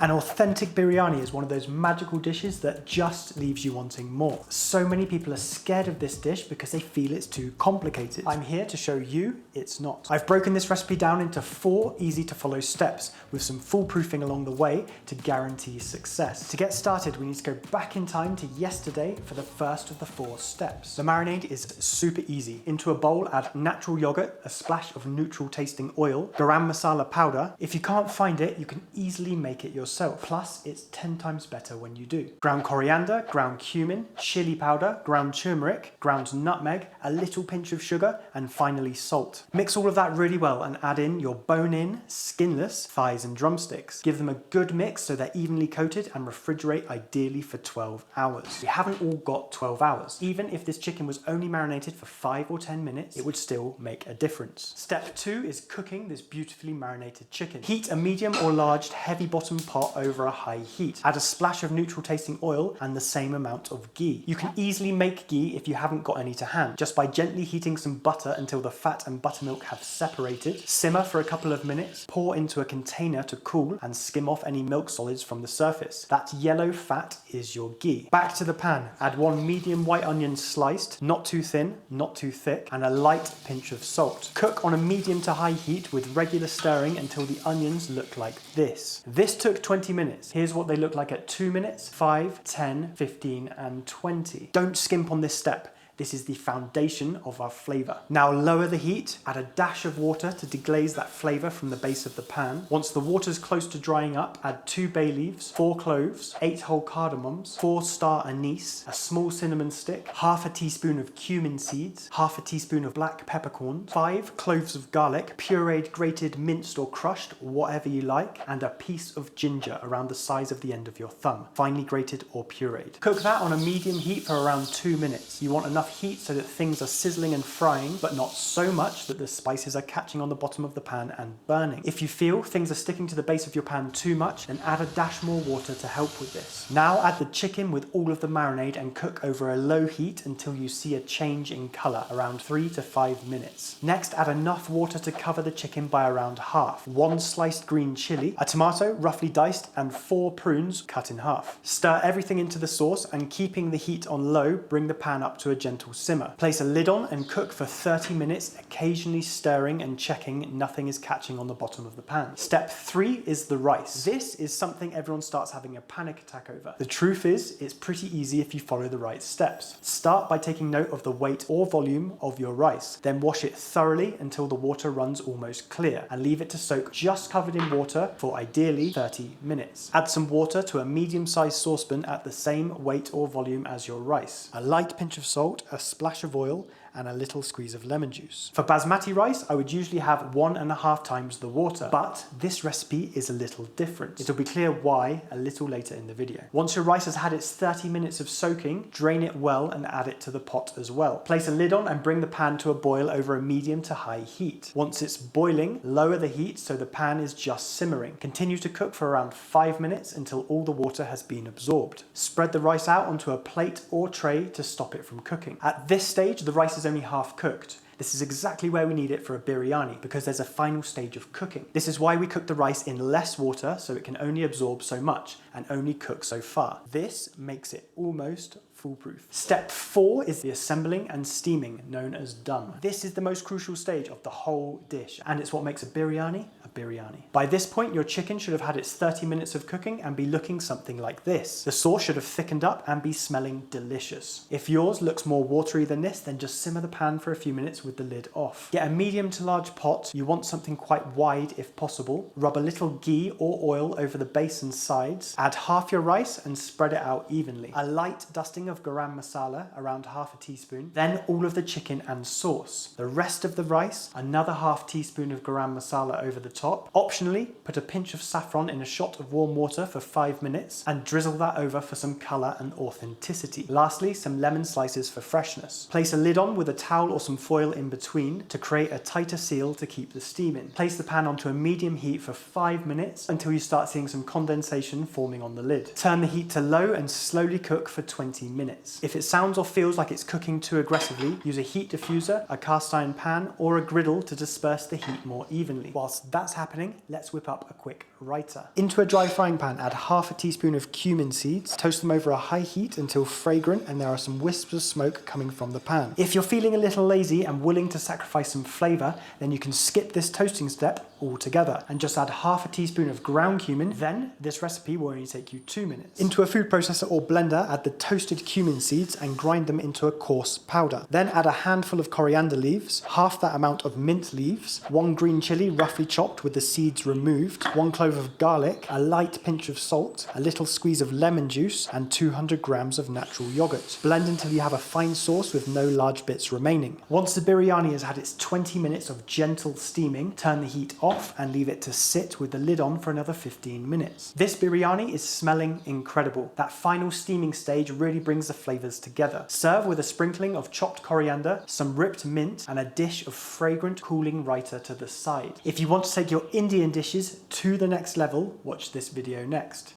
An authentic biryani is one of those magical dishes that just leaves you wanting more. So many people are scared of this dish because they feel it's too complicated. I'm here to show you it's not. I've broken this recipe down into 4 easy to follow steps with some foolproofing along the way to guarantee success. To get started, we need to go back in time to yesterday for the first of the 4 steps. The marinade is super easy. Into a bowl, add natural yogurt, a splash of neutral tasting oil, garam masala powder. If you can't find it, you can easily make it yourself. Plus, it's 10 times better when you do. Ground coriander, ground cumin, chilli powder, ground turmeric, ground nutmeg, a little pinch of sugar, and finally salt. Mix all of that really well and add in your bone-in, skinless thighs and drumsticks. Give them a good mix so they're evenly coated and refrigerate ideally for 12 hours. We haven't all got 12 hours. Even if this chicken was only marinated for 5 or 10 minutes, it would still make a difference. Step 2 is cooking this beautifully marinated chicken. Heat a medium or large heavy bottom pot over a high heat. Add a splash of neutral tasting oil and the same amount of ghee. You can easily make ghee if you haven't got any to hand, just by gently heating some butter until the fat and buttermilk have separated. Simmer for a couple of minutes, pour into a container to cool and skim off any milk solids from the surface. That yellow fat is your ghee. Back to the pan, add 1 medium white onion sliced, not too thin, not too thick, and a light pinch of salt. Cook on a medium to high heat with regular stirring until the onions look like this. This took 20 minutes. Here's what they look like at 2 minutes, 5, 10, 15, and 20. Don't skimp on this step. This is the foundation of our flavour. Now lower the heat, add a dash of water to deglaze that flavour from the base of the pan. Once the water's close to drying up, add 2 bay leaves, 4 cloves, 8 whole cardamoms, 4 star anise, a small cinnamon stick, half a teaspoon of cumin seeds, half a teaspoon of black peppercorns, 5 cloves of garlic, pureed, grated, minced or crushed, whatever you like, and a piece of ginger around the size of the end of your thumb, finely grated or pureed. Cook that on a medium heat for around 2 minutes. You want enough heat so that things are sizzling and frying, but not so much that the spices are catching on the bottom of the pan and burning. If you feel things are sticking to the base of your pan too much, then add a dash more water to help with this. Now add the chicken with all of the marinade and cook over a low heat until you see a change in colour, around 3 to 5 minutes. Next, add enough water to cover the chicken by around half. 1 sliced green chilli, a tomato roughly diced, and 4 prunes cut in half. Stir everything into the sauce and keeping the heat on low, bring the pan up to a gentle simmer. Place a lid on and cook for 30 minutes, occasionally stirring and checking nothing is catching on the bottom of the pan. Step 3 is the rice. This is something everyone starts having a panic attack over. The truth is, it's pretty easy if you follow the right steps. Start by taking note of the weight or volume of your rice. Then wash it thoroughly until the water runs almost clear and leave it to soak just covered in water for ideally 30 minutes. Add some water to a medium-sized saucepan at the same weight or volume as your rice. A light pinch of salt, a splash of oil, and a little squeeze of lemon juice. For basmati rice, I would usually have 1.5 times the water, but this recipe is a little different. It'll be clear why a little later in the video. Once your rice has had its 30 minutes of soaking, drain it well and add it to the pot as well. Place a lid on and bring the pan to a boil over a medium to high heat. Once it's boiling, lower the heat so the pan is just simmering. Continue to cook for around 5 minutes until all the water has been absorbed. Spread the rice out onto a plate or tray to stop it from cooking. At this stage, the rice is only half cooked. This is exactly where we need it for a biryani because there's a final stage of cooking. This is why we cook the rice in less water so it can only absorb so much and only cook so far. This makes it almost foolproof. Step 4 is the assembling and steaming, known as dum. This is the most crucial stage of the whole dish, and it's what makes a biryani a biryani. By this point, your chicken should have had its 30 minutes of cooking and be looking something like this. The sauce should have thickened up and be smelling delicious. If yours looks more watery than this, then just simmer the pan for a few minutes with the lid off. Get a medium to large pot. You want something quite wide if possible. Rub a little ghee or oil over the base and sides. Add half your rice and spread it out evenly. A light dusting of garam masala, around half a teaspoon, then all of the chicken and sauce. The rest of the rice, another half teaspoon of garam masala over the top. Optionally, put a pinch of saffron in a shot of warm water for 5 minutes and drizzle that over for some colour and authenticity. Lastly, some lemon slices for freshness. Place a lid on with a towel or some foil in between to create a tighter seal to keep the steam in. Place the pan onto a medium heat for 5 minutes until you start seeing some condensation forming on the lid. Turn the heat to low and slowly cook for 20 minutes. If it sounds or feels like it's cooking too aggressively, use a heat diffuser, a cast iron pan, or a griddle to disperse the heat more evenly. Whilst that's that's happening, let's whip up a quick raita. Into a dry frying pan, add half a teaspoon of cumin seeds. Toast them over a high heat until fragrant and there are some wisps of smoke coming from the pan. If you're feeling a little lazy and willing to sacrifice some flavour, then you can skip this toasting step altogether and just add half a teaspoon of ground cumin. Then this recipe will only take you 2 minutes. Into a food processor or blender, add the toasted cumin seeds and grind them into a coarse powder. Then add a handful of coriander leaves, half that amount of mint leaves, 1 green chilli roughly chopped with the seeds removed, 1 clove of garlic, a light pinch of salt, a little squeeze of lemon juice, and 200 grams of natural yogurt. Blend until you have a fine sauce with no large bits remaining. Once the biryani has had its 20 minutes of gentle steaming, turn the heat off and leave it to sit with the lid on for another 15 minutes. This biryani is smelling incredible. That final steaming stage really brings the flavors together. Serve with a sprinkling of chopped coriander, some ripped mint, and a dish of fragrant cooling raita to the side. If you want to take your Indian dishes to the next level, watch this video next.